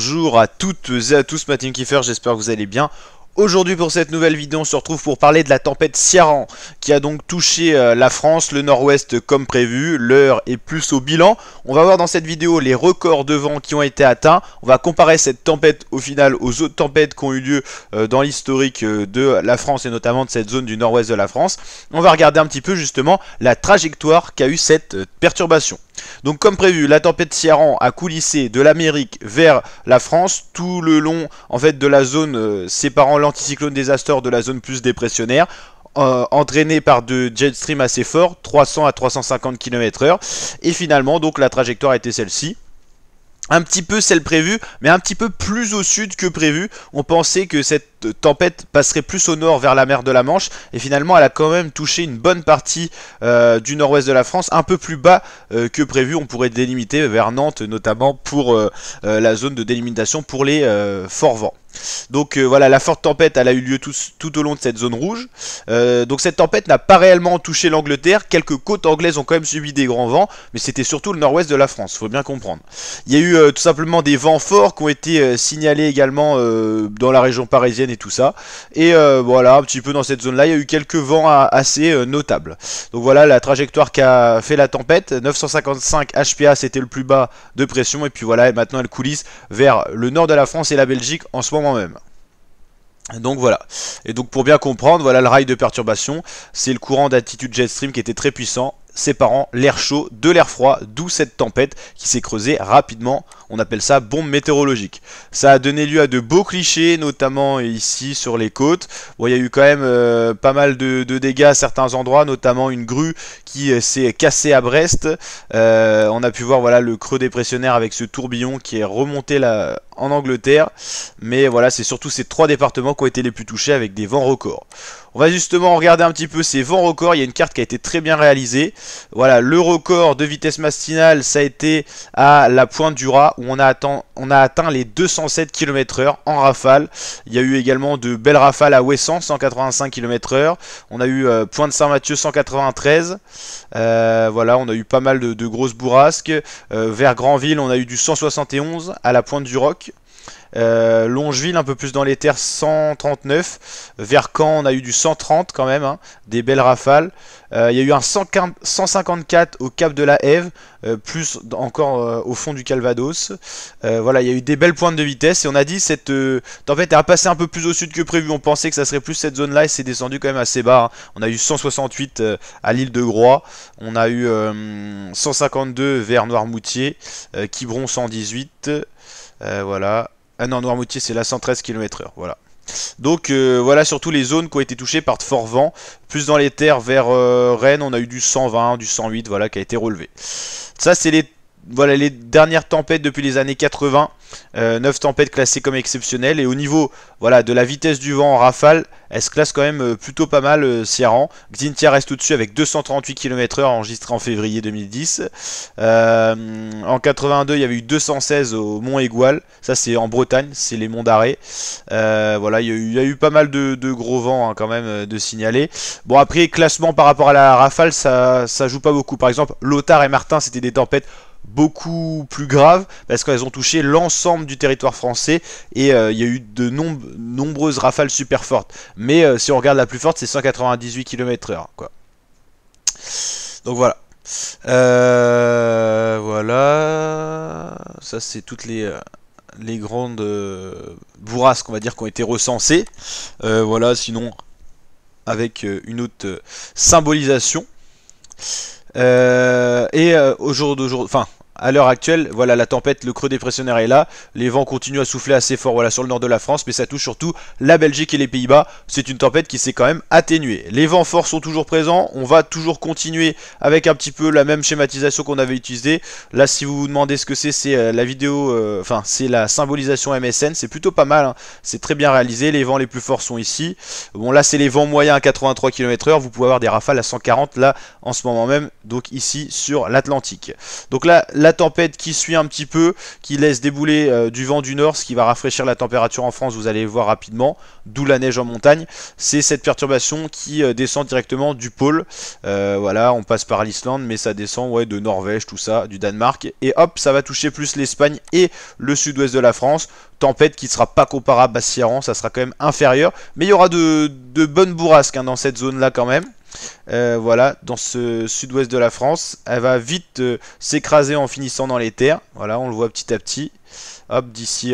Bonjour à toutes et à tous, ma team Kiefer, j'espère que vous allez bien. Aujourd'hui pour cette nouvelle vidéo on se retrouve pour parler de la tempête Ciarán qui a donc touché la France, le nord-ouest comme prévu. L'heure est plus au bilan. On va voir dans cette vidéo les records de vent qui ont été atteints. On va comparer cette tempête au final aux autres tempêtes qui ont eu lieu dans l'historique de la France et notamment de cette zone du nord-ouest de la France. On va regarder un petit peu justement la trajectoire qu'a eu cette perturbation. Donc comme prévu, la tempête Ciarán a coulissé de l'Amérique vers la France tout le long en fait de la zone séparant l'anticyclone des Astors de la zone plus dépressionnaire, entraîné par de jet stream assez forts, 300 à 350 km/h, et finalement donc la trajectoire était celle-ci. Un petit peu celle prévue, mais un petit peu plus au sud que prévu. On pensait que cette tempête passerait plus au nord vers la mer de la Manche, et finalement elle a quand même touché une bonne partie du nord-ouest de la France, un peu plus bas que prévu. On pourrait délimiter vers Nantes notamment pour la zone de délimitation pour les forts vents. Donc voilà, la forte tempête elle a eu lieu tout au long de cette zone rouge. Donc cette tempête n'a pas réellement touché l'Angleterre. Quelques côtes anglaises ont quand même subi des grands vents, mais c'était surtout le nord-ouest de la France, faut bien comprendre. Il y a eu tout simplement des vents forts qui ont été signalés également dans la région parisienne et tout ça. Et voilà, un petit peu dans cette zone là, il y a eu quelques vents assez notables. Donc voilà la trajectoire qu'a fait la tempête. 955 HPA c'était le plus bas de pression, et puis voilà, maintenant elle coulisse vers le nord de la France et la Belgique en ce moment même. Donc voilà, et donc pour bien comprendre, voilà le rail de perturbation, c'est le courant d'altitude jet stream qui était très puissant, séparant l'air chaud de l'air froid, d'où cette tempête qui s'est creusée rapidement. On appelle ça bombe météorologique. Ça a donné lieu à de beaux clichés, notamment ici sur les côtes. Bon, il y a eu quand même pas mal de dégâts à certains endroits, notamment une grue qui s'est cassée à Brest. On a pu voir voilà le creux dépressionnaire avec ce tourbillon qui est remonté là en Angleterre. Mais voilà, c'est surtout ces trois départements qui ont été les plus touchés avec des vents records. On va justement regarder un petit peu ces vents records. Il y a une carte qui a été très bien réalisée. Voilà, le record de vitesse maximale, ça a été à la Pointe du Raz, où on a atteint les 207 km/h en rafale. Il y a eu également de belles rafales à Ouessant, 185 km/h. On a eu Pointe Saint-Mathieu, 193. Voilà, on a eu pas mal de grosses bourrasques. Vers Granville, on a eu du 171 à la Pointe du Roc. Longeville un peu plus dans les terres, 139. Vers Caen on a eu du 130 quand même, hein, des belles rafales. Il y a eu un 154 au cap de la Hève, plus encore au fond du Calvados. Voilà, il y a eu des belles pointes de vitesse, et on a dit cette tempête est passée un peu plus au sud que prévu. On pensait que ça serait plus cette zone là, et c'est descendu quand même assez bas, hein. On a eu 168 à l'île de Groix, on a eu 152 vers Noirmoutier, Quiberon 118, voilà. Ah non, Noirmoutier c'est la 113 km/h, voilà. Donc voilà surtout les zones qui ont été touchées par de forts vents. Plus dans les terres vers Rennes, on a eu du 120, du 108, voilà, qui a été relevé. Ça c'est les dernières tempêtes depuis les années 80. 9 tempêtes classées comme exceptionnelles, et au niveau voilà de la vitesse du vent en rafale, elle se classe quand même plutôt pas mal. Ciarán, Xynthia reste au-dessus avec 238 km/h enregistré en février 2010. En 82 il y avait eu 216 au Mont Aigoual, ça c'est en Bretagne, c'est les monts d'Arrée. Voilà, il y a eu pas mal de gros vents, hein, quand même de signaler. Bon, après classement par rapport à la rafale, ça joue pas beaucoup. Par exemple Lothar et Martin c'était des tempêtes beaucoup plus graves parce qu'elles ont touché l'ensemble du territoire français, et il y a eu de nombreuses rafales super fortes. Mais si on regarde la plus forte, c'est 198 km/h quoi. Donc voilà. Voilà, ça c'est toutes les grandes bourrasques on va dire qui ont été recensées. Voilà, sinon avec une autre symbolisation. Au jour d'aujourd'hui, enfin à l'heure actuelle, voilà, la tempête, le creux dépressionnaire est là, les vents continuent à souffler assez fort, voilà, sur le nord de la France, mais ça touche surtout la Belgique et les Pays-Bas. C'est une tempête qui s'est quand même atténuée. Les vents forts sont toujours présents, on va toujours continuer avec un petit peu la même schématisation qu'on avait utilisée. Là, si vous vous demandez ce que c'est la vidéo, enfin c'est la symbolisation MSN, c'est plutôt pas mal, hein. C'est très bien réalisé. Les vents les plus forts sont ici. Bon, là c'est les vents moyens à 83 km/h, vous pouvez avoir des rafales à 140 là en ce moment même, donc ici sur l'Atlantique. Donc là la tempête qui suit un petit peu, qui laisse débouler du vent du nord, ce qui va rafraîchir la température en France, vous allez le voir rapidement, d'où la neige en montagne. C'est cette perturbation qui descend directement du pôle. Voilà, on passe par l'Islande, mais ça descend ouais, de Norvège, tout ça, du Danemark. Et hop, ça va toucher plus l'Espagne et le sud-ouest de la France. Tempête qui ne sera pas comparable à Ciarán, ça sera quand même inférieur. Mais il y aura de bonnes bourrasques hein, dans cette zone-là quand même. Voilà, dans ce sud-ouest de la France, elle va vite s'écraser en finissant dans les terres. Voilà, on le voit petit à petit. Hop, d'ici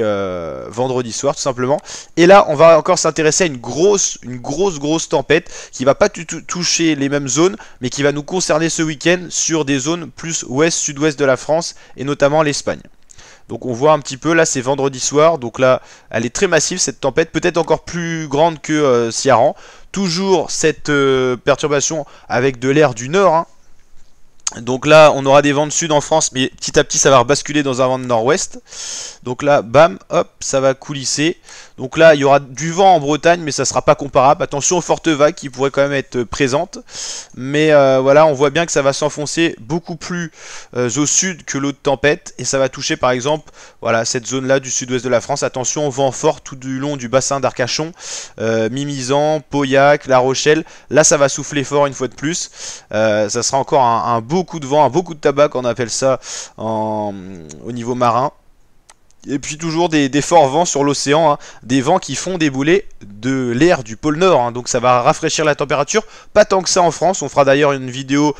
vendredi soir tout simplement. Et là, on va encore s'intéresser à une grosse tempête qui va pas toucher les mêmes zones, mais qui va nous concerner ce week-end sur des zones plus ouest, sud-ouest de la France et notamment l'Espagne. Donc on voit un petit peu, là c'est vendredi soir, donc là elle est très massive cette tempête, peut-être encore plus grande que Ciarán. Toujours cette perturbation avec de l'air du nord, hein. Donc là on aura des vents de sud en France, mais petit à petit ça va rebasculer dans un vent de nord-ouest. Donc là bam, hop, ça va coulisser. Donc là il y aura du vent en Bretagne, mais ça sera pas comparable. Attention aux fortes vagues qui pourraient quand même être présentes. Mais voilà, on voit bien que ça va s'enfoncer beaucoup plus au sud que l'autre tempête. Et ça va toucher par exemple voilà, cette zone là du sud-ouest de la France. Attention au vent fort tout du long du bassin d'Arcachon, Mimizan, Pauillac, La Rochelle. Là ça va souffler fort une fois de plus. Ça sera encore un beaucoup de vent, beaucoup de tabac on appelle ça au niveau marin. Et puis toujours des forts vents sur l'océan, hein, des vents qui font débouler de l'air du pôle Nord, hein, donc ça va rafraîchir la température, pas tant que ça en France. On fera d'ailleurs une vidéo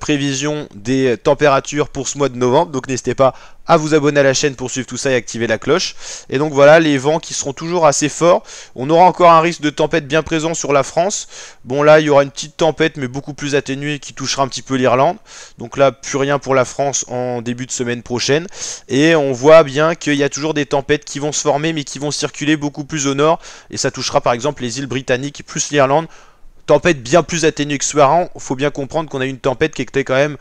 prévision des températures pour ce mois de novembre, donc n'hésitez pas à vous abonner à la chaîne pour suivre tout ça et activer la cloche. Et donc voilà, les vents qui seront toujours assez forts. On aura encore un risque de tempête bien présent sur la France. Bon là, il y aura une petite tempête mais beaucoup plus atténuée qui touchera un petit peu l'Irlande. Donc là, plus rien pour la France en début de semaine prochaine. Et on voit bien qu'il y a toujours des tempêtes qui vont se former mais qui vont circuler beaucoup plus au nord. Et ça touchera par exemple les îles britanniques plus l'Irlande. Tempête bien plus atténuée que Ciarán. Il faut bien comprendre qu'on a eu une tempête qui était quand même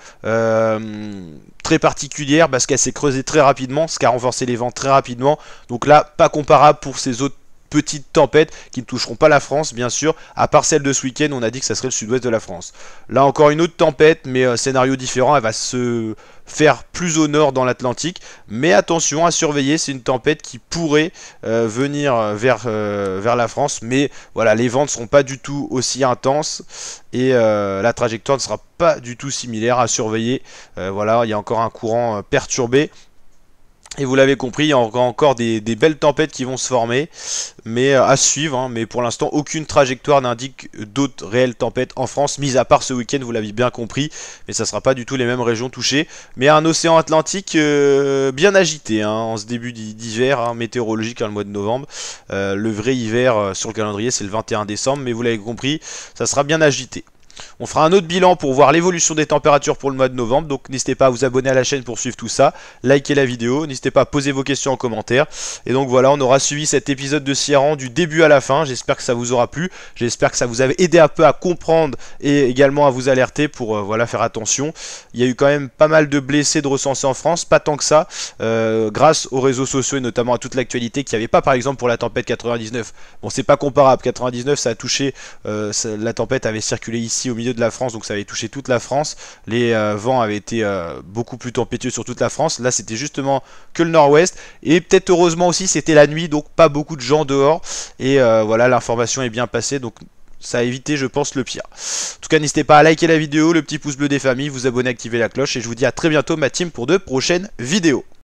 très particulière parce qu'elle s'est creusée très rapidement, ce qui a renforcé les vents très rapidement. Donc là, pas comparable pour ces autres petites tempêtes qui ne toucheront pas la France, bien sûr. À part celle de ce week-end, on a dit que ça serait le sud-ouest de la France. Là, encore une autre tempête, mais scénario différent. Elle va se faire plus au nord dans l'Atlantique. Mais attention à surveiller, c'est une tempête qui pourrait venir vers la France. Mais voilà, les vents ne seront pas du tout aussi intenses et la trajectoire ne sera pas du tout similaire à surveiller. Voilà, il y a encore un courant perturbé. Et vous l'avez compris, il y a encore des belles tempêtes qui vont se former, mais à suivre. Hein, mais pour l'instant, aucune trajectoire n'indique d'autres réelles tempêtes en France, mis à part ce week-end, vous l'avez bien compris. Mais ça ne sera pas du tout les mêmes régions touchées. Mais un océan Atlantique bien agité hein, en ce début d'hiver hein, météorologique, hein, le mois de novembre. Le vrai hiver sur le calendrier, c'est le 21 décembre, mais vous l'avez compris, ça sera bien agité. On fera un autre bilan pour voir l'évolution des températures pour le mois de novembre. Donc n'hésitez pas à vous abonner à la chaîne pour suivre tout ça. Likez la vidéo. N'hésitez pas à poser vos questions en commentaire. Et donc voilà, on aura suivi cet épisode de Ciarán du début à la fin. J'espère que ça vous aura plu. J'espère que ça vous avait aidé un peu à comprendre et également à vous alerter pour voilà, faire attention. Il y a eu quand même pas mal de blessés de recensés en France. Pas tant que ça. Grâce aux réseaux sociaux et notamment à toute l'actualité qu'il n'y avait pas par exemple pour la tempête 99. Bon, c'est pas comparable. 99, ça a touché... la tempête avait circulé ici au milieu de la France, donc ça avait touché toute la France. Les vents avaient été beaucoup plus tempétueux sur toute la France. Là c'était justement que le nord-ouest, et peut-être heureusement aussi c'était la nuit, donc pas beaucoup de gens dehors, et voilà, l'information est bien passée, donc ça a évité je pense le pire. En tout cas n'hésitez pas à liker la vidéo, le petit pouce bleu des familles, vous abonner, activer la cloche, et je vous dis à très bientôt ma team pour de prochaines vidéos.